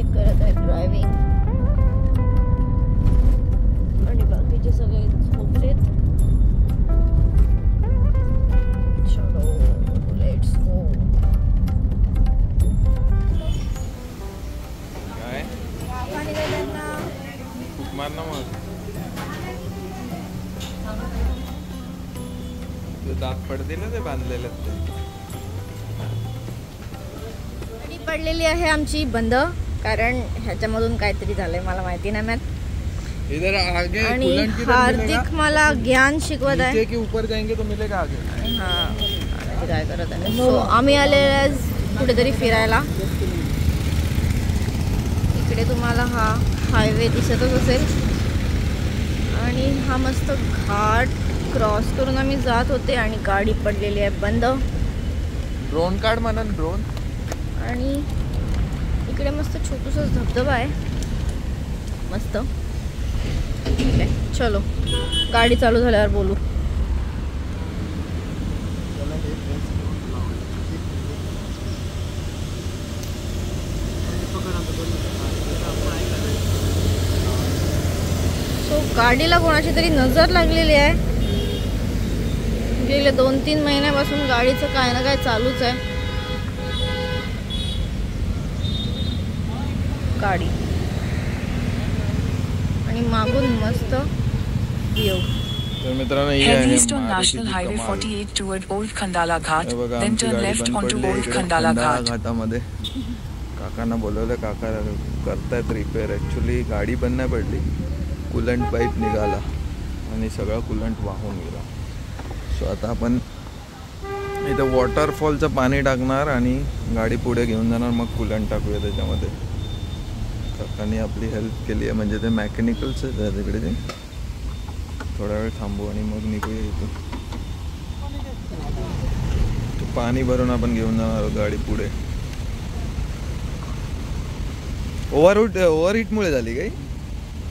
Music करत आहे driving आणि बाकीचे सगळे झोपलेत. चलो लेट्स गो. काय खूप मार ना मग दात पडते ना ते बांधलेले पडलेली आहे आमची बंद, कारण ह्याच्यामधून काहीतरी झालंय मला माहिती नाही मॅथ. इधर आगे आणि हार्दिक मला ज्ञान शिकवत आहे की ऊपर जाएंगे तो मिलेगा आगे. हा काय करत आहे. सो आम्ही आलेले कुठेतरी फिरायला. इकडे तुम्हाला हा हायवे दिसतच असेल आणि हा मस्त घाट क्रॉस करून आम्ही जात होते आणि गाडी पडलेली आहे बंद. ड्रोन काढ म्हणा ड्रोन. आणि इकडे मस्त छोटूसा धबधबा आहे मस्त. ठीक आहे चलो गाडी चालू झाल्यावर बोलू. सो गाडीला कोणाची तरी नजर लागलेली आहे. गेले 2-3 महिन्यापासून गाडीचं काय ना काय चालूच आहे. गाडी आणि मागून मस्त व्ह्यू. तर मित्रांनो Head east on National Highway 48 toward Old Khandala Ghat, then turn left onto Old Khandala Ghat. घाटामध्ये काकांना बोलवलं, काका करतायत रिपेअर. ॲक्च्युली गाडी बंद नाही पडली, कुलंट पाईप निघाला आणि सगळं कुलंट वाहून गेला. सो आता आपण इथं वॉटरफॉलचं पाणी टाकणार आणि गाडी पुढे घेऊन जाणार, मग कुलंट टाकूया त्याच्यामध्ये. काकांनी आपली हेल्प केली आहे, म्हणजे ते मॅकॅनिकलच आहे तिकडे. ते थोडा वेळ थांबू आणि मग निघूया इथून. पाणी भरून आपण घेऊन जाणार गाडी पुढे. ओव्हरहीटमुळे झाली काही.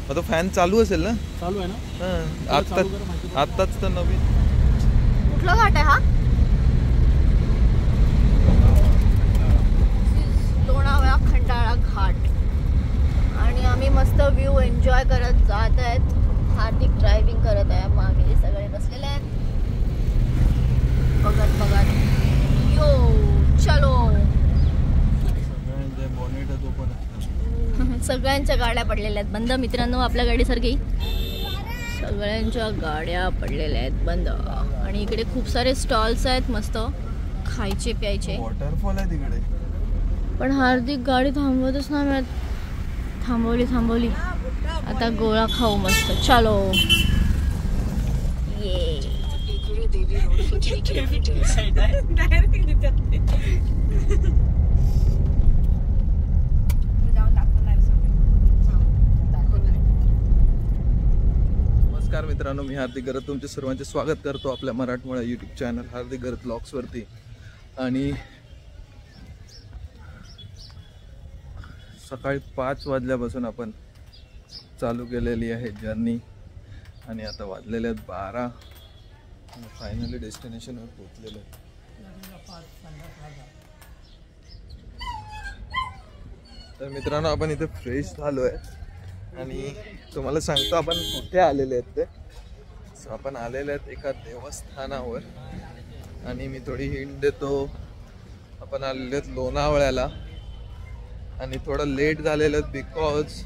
मग तो फॅन चालू असेल ना. चालू आहे ना. हां आत्ताच तर नवीन. कुठला घाट आहे हा. लोणावळा खंडाळा घाट आणि आम्ही मस्त व्ह्यू एन्जॉय करत जात आहेत. हार्दिक ड्रायव्हिंग करत आहे, मागे सगळे बसलेले आहेत बघत बघत. यो चलो. सगळ्यांच्या गाड्या पडलेल्या आहेत बंद मित्रांनो. आपल्या गाडीसारखी सगळ्यांच्या गाड्या पडलेल्या आहेत बंद. आणि इकडे खूप सारे स्टॉल्स आहेत मस्त खायचे प्यायचे. वॉटरफॉल आहे तिकडे. पण हार्दिक गाडी थांबवतच नाही मिळत. थांबवली आता गोळा खाऊ मस्त. चलो ये. नमस्कार मित्रांनो, मी हार्दिक गरत तुमचे सर्वांचे स्वागत करतो आपल्या मराठमोळा यूट्यूब चॅनल हार्दिक गरत ब्लॉग्सवरती. आणि सकाळी 5 वाजल्यापासून आपण चालू केलेली आहे जर्नी आणि आता वाजलेले आहेत 12. फायनली डेस्टिनेशनवर पोहोचलेलो आहे. तर मित्रांनो आपण इथे फ्रेश झालो आहे आणि तुम्हाला सांगतो आपण कुठे आलेले आहेत ते. सो आपण आलेले आहेत एका देवस्थानावर आणि मी थोडी हिंट देतो. आपण आलेले आहेत लोणावळ्याला आणि थोडं लेट झालेलं आहे बिकॉज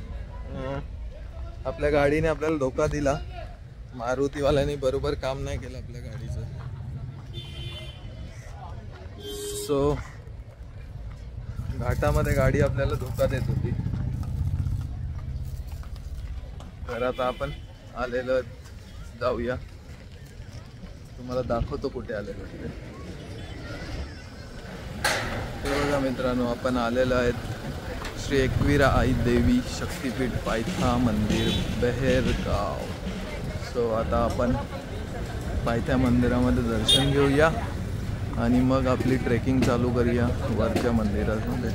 आपल्या गाडीने आपल्याला धोका दिला. मारुतीवाल्याने बरोबर काम नाही केलं आपल्या गाडीचं. सो घाटामध्ये गाडी आपल्याला धोका देत होती. तर आता आपण आलेलो जाऊया, तुम्हाला दाखवतो कुठे आलेलो तिथे. ते बघा मित्रांनो, आपण आलेलो आहेत श्री एकविरा आई देवी शक्तीपीठ पायथा मंदिर बहेरगाव. सो आता आपण पायथ्या मंदिरामध्ये दर्शन घेऊया आणि मग आपली ट्रेकिंग चालू करूया वरच्या मंदिरामध्ये.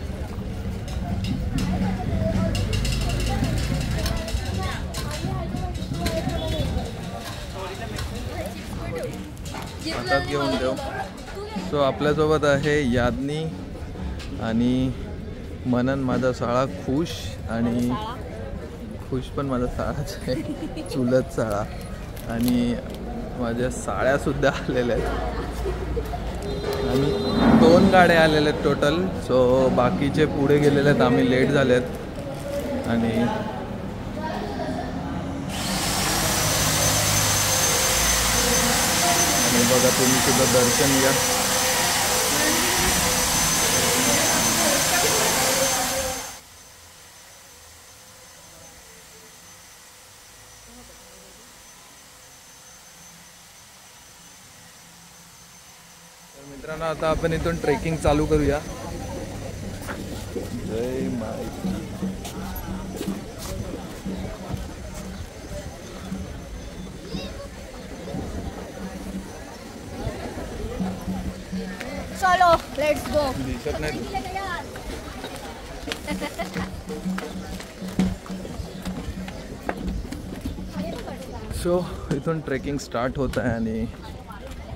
हातात घेऊन देऊ. सो आपल्यासोबत आहे यादनी आणि मनन माझा साळा खुश, आणि खुश पण माझा साळाच आहे, चुलत साळा. आणि माझ्या साळ्यासुद्धा आलेल्या आहेत. आणि 2 गाड्या आलेल्या आहेत टोटल. सो बाकीचे पुढे गेलेले आहेत, आम्ही लेट झाले आहेत. आणि बघा तुम्ही सुद्धा दर्शन घ्या. मित्रांनो, आता आपण इथून ट्रेकिंग चालू करूया. जय माई. चलो लेट्स गो. दिसत नाही. सो इथून ट्रेकिंग स्टार्ट होत आहे आणि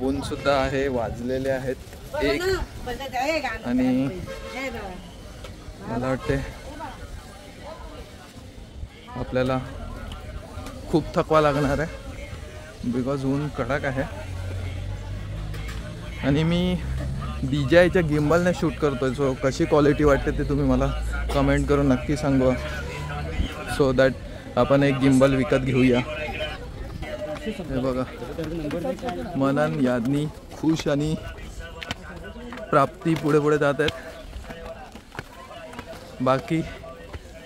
ऊन सुद्धा आहे. वाजलेले आहेत 1 आणि मला वाटते आपल्याला खूप थकवा लागणार आहे बिकॉज ऊन कडक आहे. आणि मी DJIच्या गिम्बलने शूट करतोय. सो कशी क्वालिटी वाटते ते तुम्ही मला कमेंट करून नक्की सांगा, सो दॅट आपण एक गिम्बल विकत घेऊया. हे बघा, मनन, याज्ञी, खुश आणि प्राप्ती पुढे पुढे जात आहेत. बाकी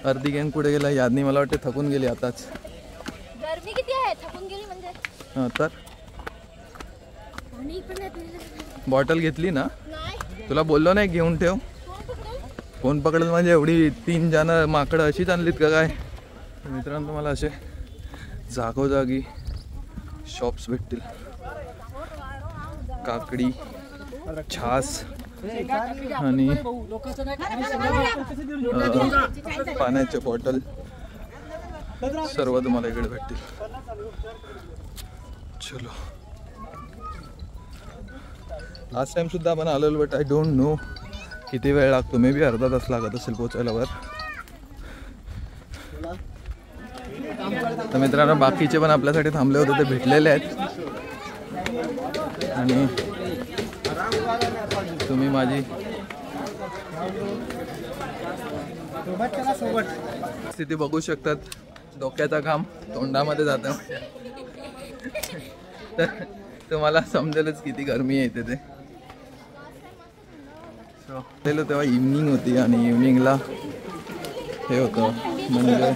अर्धी गँग पुढे गेला. याज्ञी मला वाटते थकून गेली आताच. गरमी किती आहे, थकून गेली म्हणजे. हां, तर बॉटल घेतली ना. तुला बोललो नाही घेऊन ठेव. कोण पकडेल म्हणजे एवढी 3 जण माकडं अशीच आणलीत का काय. मित्रांनो, मला असे जागोजागी शॉप्स भेटतील. काकडी, छास आणि पाण्याचे बॉटल सर्व तुम्हाला इकडे भेटतील. चलो, लास्ट टाइम सुद्धा आपण आलेलो, बट आय डोंट नो किती वेळ लागतो. मे बी अर्धा तास लागत असेल पोचायला वर. तर मित्रांनो, बाकीचे पण आपल्यासाठी थांबले होते, ते भेटलेले आहेत. आणि तुम्ही माझी स्थिती बघू शकतात. डोक्याचा घाम तोंडामध्ये जातं. तर तुम्हाला समजेलच किती गरमी आहे इथे. ते तेव्हा इव्हनिंग होती आणि इव्हनिंगला हे होतं म्हणजे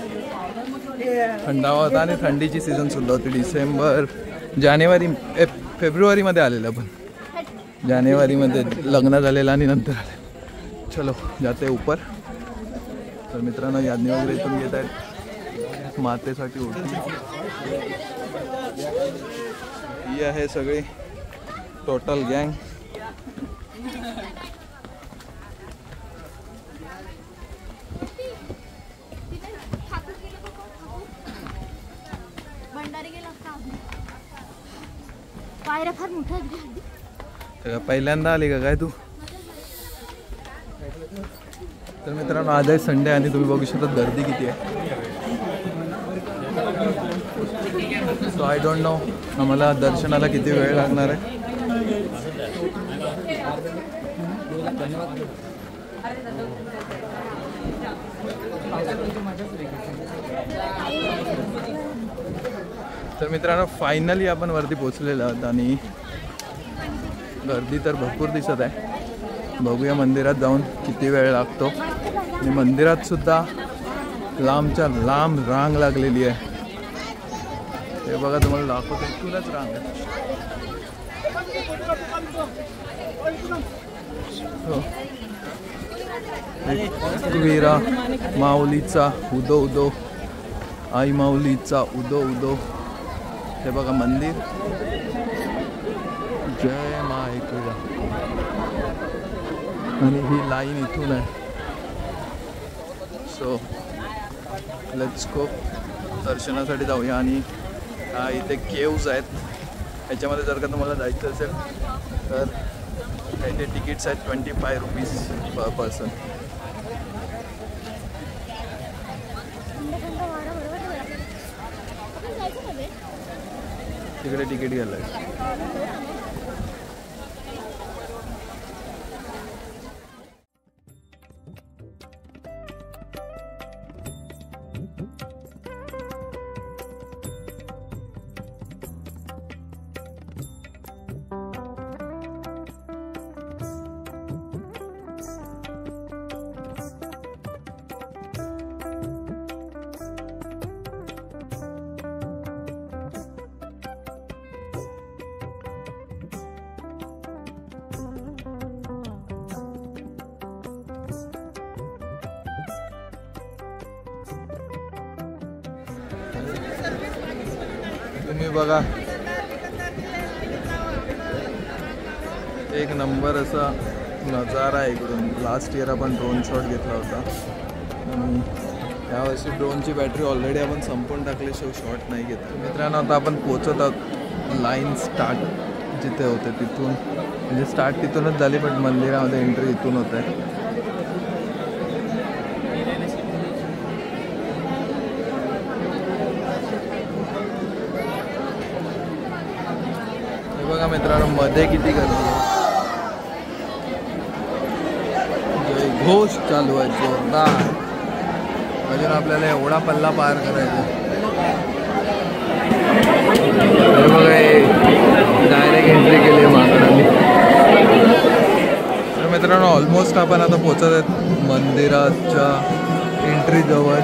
थंडावा होता आणि थंडीची सीझन सुद्धा होती. डिसेंबर, जानेवारी, फेब्रुवारीमध्ये आलेलं. आपण जानेवारीमध्ये लग्न झालेलं आणि नंतर आलं. चलो जाते ऊपर. तर मित्रांनो, याज्ञी वगैरे इथून घेत आहेत मातेसाठी ओटी. ही आहे सगळी टोटल गँग. पहिल्यांदा आली का काय तू. तर मित्रांनो, आज आहे संडे आणि तुम्ही बघू शकता गर्दी किती आहे. सो आय डोंट नो आम्हाला दर्शनाला किती वेळ लागणार आहे. तर मित्रांनो, फायनली आपण वरती पोचलेलो आहोत आणि गर्दी तर भरपूर दिसत आहे. बघूया मंदिरात जाऊन किती वेळ लागतो. आणि मंदिरात सुद्धा लांबच्या लांब रांग लागलेली आहे. हे बघा, तुम्हाला दाखवतो. इथूनच रांग आहे. वीरा माऊलीचा उदो उदो, आई माऊलीचा उदो उदो. हे बघा मंदिर. जय माय तुझा. आणि ही लाईन इथून आहे. सो लेट्स गो, दर्शनासाठी जाऊया. आणि इथे केव्ज आहेत. ह्याच्यामध्ये जर का तुम्हाला जायचं असेल तर इथे तिकीट्स आहेत 25 रुपीज पर पर्सन. तिकडे तिकीट घ्यायला. तुम्ही बघा एक नंबर असा नजारा आहे इकडून. लास्ट इयर आपण ड्रोन शॉट घेतला होता आणि यावर्षी ड्रोनची बॅटरी ऑलरेडी आपण संपवून टाकल्याशिवाय शॉट नाही घेत. मित्रांनो आता आपण पोचत आहोत लाईन स्टार्ट जिथे होते तिथून, म्हणजे स्टार्ट तिथूनच झाली पण मंदिरामध्ये एंट्री इथून होत आहे. बघा मित्रांनो मध्ये किती गर्दी आहे. घोष चालू आहे जोरदार. अजून आपल्याला एवढा पल्ला पार करायचा. हे बघा डायरेक्ट एंट्री केली आहे माकडांनी. तर मित्रांनो ऑलमोस्ट आपण आता पोचत आहेत मंदिराच्या एंट्री जवळ.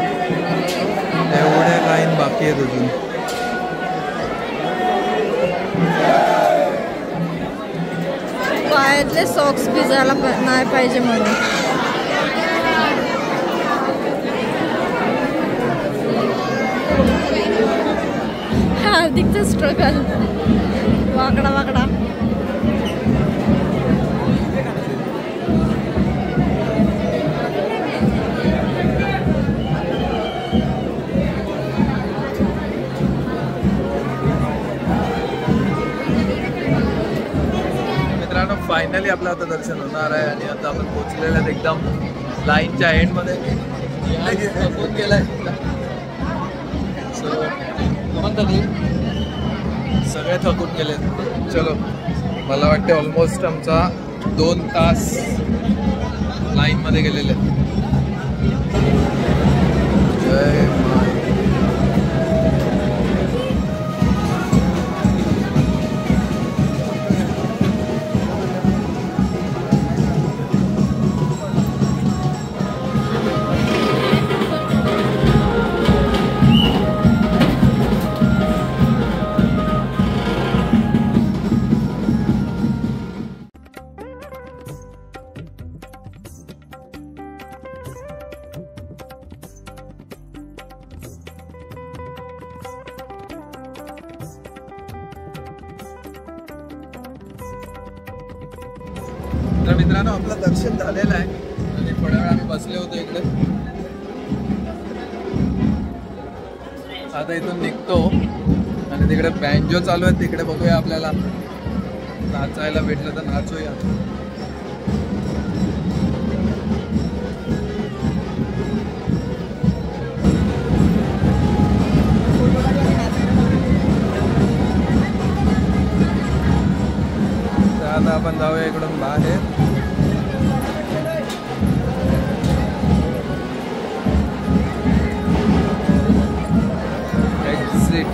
एवढ्या लाईन बाकी आहेत अजून. पायातले सॉक्स भिजायला नाही पाहिजे म्हणून. हार्दिकचं स्ट्रगल वाकडा वाकडा. फायनली आपलं आता दर्शन होणार आहे आणि आता आपण पोचलेले आहेत एकदम लाईनच्या एंडमध्ये. थकून गेलाय सगळे थकून गेलेत. चलो मला वाटते ऑलमोस्ट आमचा 2 तास लाईनमध्ये गेलेले आहेत. जय तर मित्रांनो आपलं दर्शन झालेलं आहे आणि थोड्या वेळ आम्ही बसले होतो इकडे. आता इथून निघतो आणि तिकडे बँजो चालू आहे तिकडे बघूया. आपल्याला नाचायला भेटलं तर नाचूया. आता आपण जाऊया इकडून बाहेर. एक्झिट.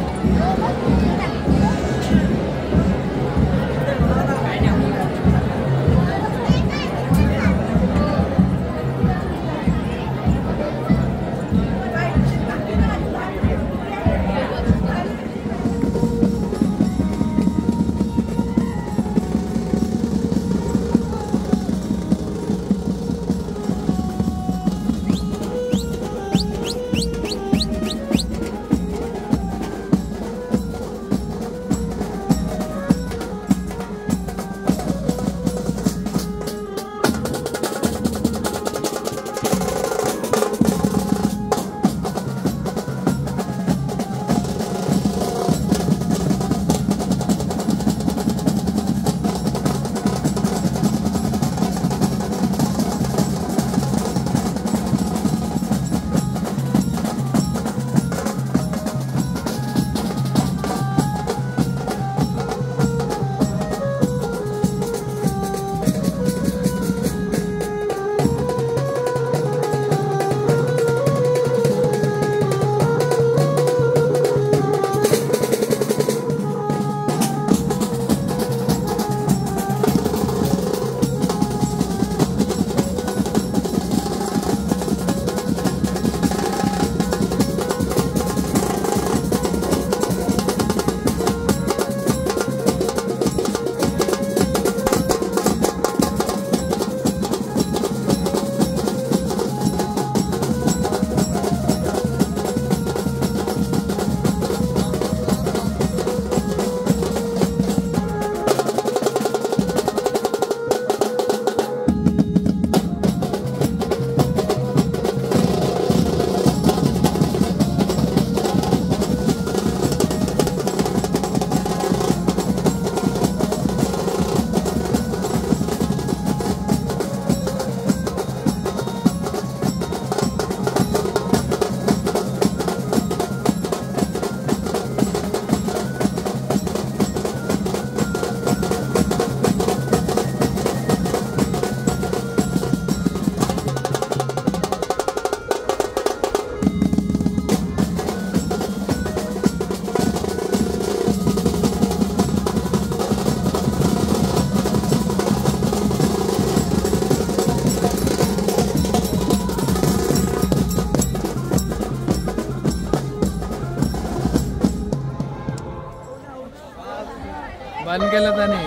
बंद केलं त्याने.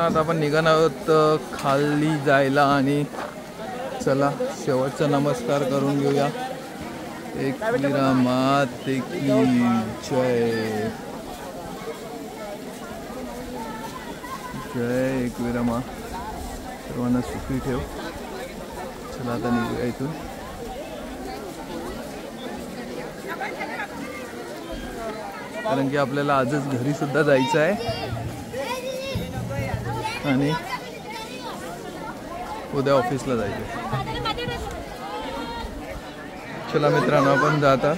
आता आपण निघणार आहोत खाली जायला आणि चला शेवटचा नमस्कार करून घेऊया. एकविरा माते की जय. जय एकविरा मा. सर्वांना सुखी ठेव. चला आता निघूया इथून. कारण की आपल्याला आजच घरी सुद्धा जायचं आहे आणि उद्या ऑफिसला जायचं. चला मित्रांनो आपण जाता.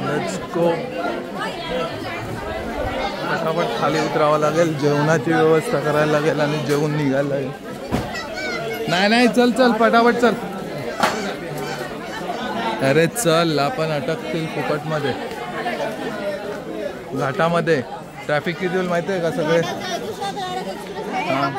Let's go. फटाफट खाली उतरावं लागेल, जेवणाची व्यवस्था करायला लागेल आणि जेवून निघायला लागेल. नाही नाही चल चल पटापट चल. अरे चल, आपण अटकतील फुकटमध्ये घाटामध्ये. ट्रॅफिक किती होईल माहिती आहे का सगळे. हां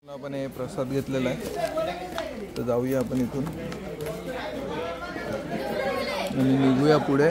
आपण हे प्रसाद घेतलेला आहे तर जाऊया आपण इथून आणि निघूया पुढे.